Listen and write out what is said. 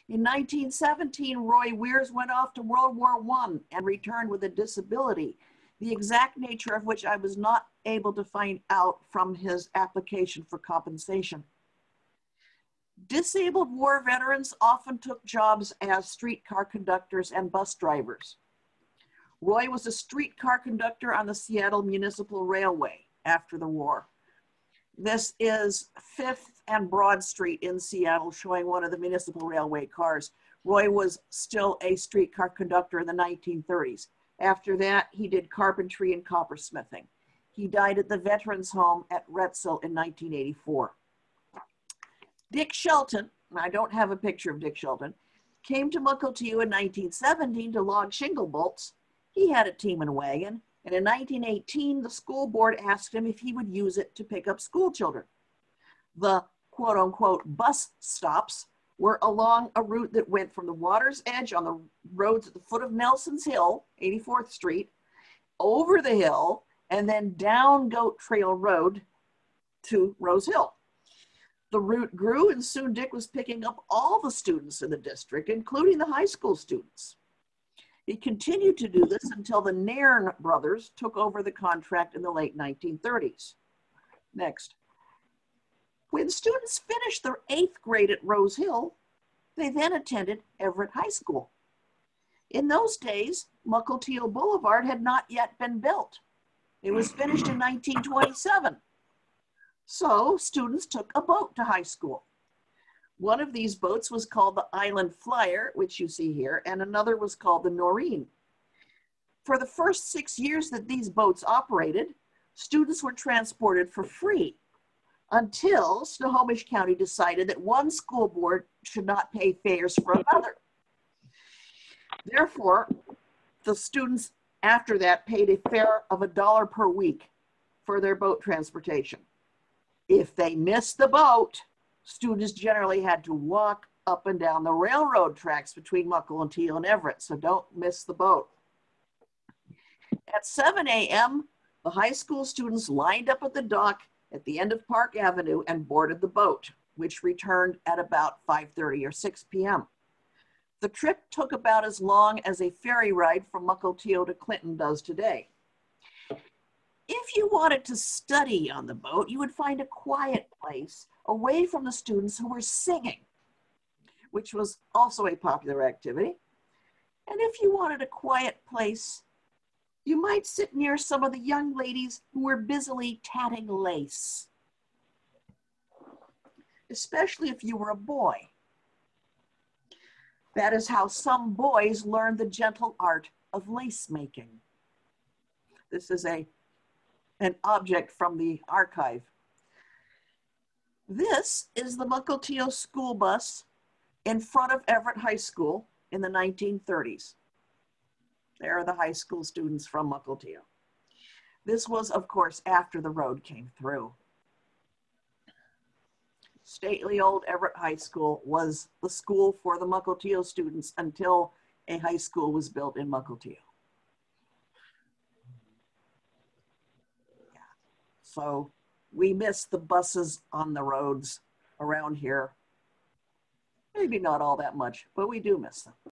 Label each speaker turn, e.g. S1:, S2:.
S1: In 1917, Roy Weers went off to World War I and returned with a disability, the exact nature of which I was not able to find out from his application for compensation. Disabled war veterans often took jobs as streetcar conductors and bus drivers. Roy was a streetcar conductor on the Seattle Municipal Railway after the war. This is 5th and Broad Street in Seattle, showing one of the municipal railway cars. Roy was still a streetcar conductor in the 1930s. After that, he did carpentry and coppersmithing. He died at the Veterans Home at Retzel in 1984. Dick Shelton, and I don't have a picture of Dick Shelton, came to Mukilteo in 1917 to log shingle bolts. He had a team and wagon, and in 1918, the school board asked him if he would use it to pick up school children. The quote-unquote bus stops were along a route that went from the water's edge on the roads at the foot of Nelson's Hill, 84th Street, over the hill, and then down Goat Trail Road to Rose Hill. The route grew, and soon Dick was picking up all the students in the district, including the high school students. He continued to do this until the Nairn brothers took over the contract in the late 1930s. Next. When students finished their 8th grade at Rose Hill, they then attended Everett High School. In those days, Mukilteo Boulevard had not yet been built. It was finished in 1927. So students took a boat to high school. One of these boats was called the Island Flyer, which you see here, and another was called the Noreen. For the first 6 years that these boats operated, students were transported for free until Snohomish County decided that one school board should not pay fares for another. Therefore, the students after that paid a fare of $1 per week for their boat transportation. If they missed the boat, students generally had to walk up and down the railroad tracks between Mukilteo and Everett, so don't miss the boat. At 7 a.m., the high school students lined up at the dock at the end of Park Avenue and boarded the boat, which returned at about 5:30 or 6 p.m. The trip took about as long as a ferry ride from Mukilteo to Clinton does today. If you wanted to study on the boat, you would find a quiet place away from the students who were singing, which was also a popular activity. And if you wanted a quiet place, you might sit near some of the young ladies who were busily tatting lace, especially if you were a boy. That is how some boys learned the gentle art of lace making. This is an object from the archive. This is the Mukilteo school bus in front of Everett High School in the 1930s. There are the high school students from Mukilteo. This was, of course, after the road came through. Stately old Everett High School was the school for the Mukilteo students until a high school was built in Mukilteo. So we miss the buses on the roads around here. Maybe not all that much, but we do miss them.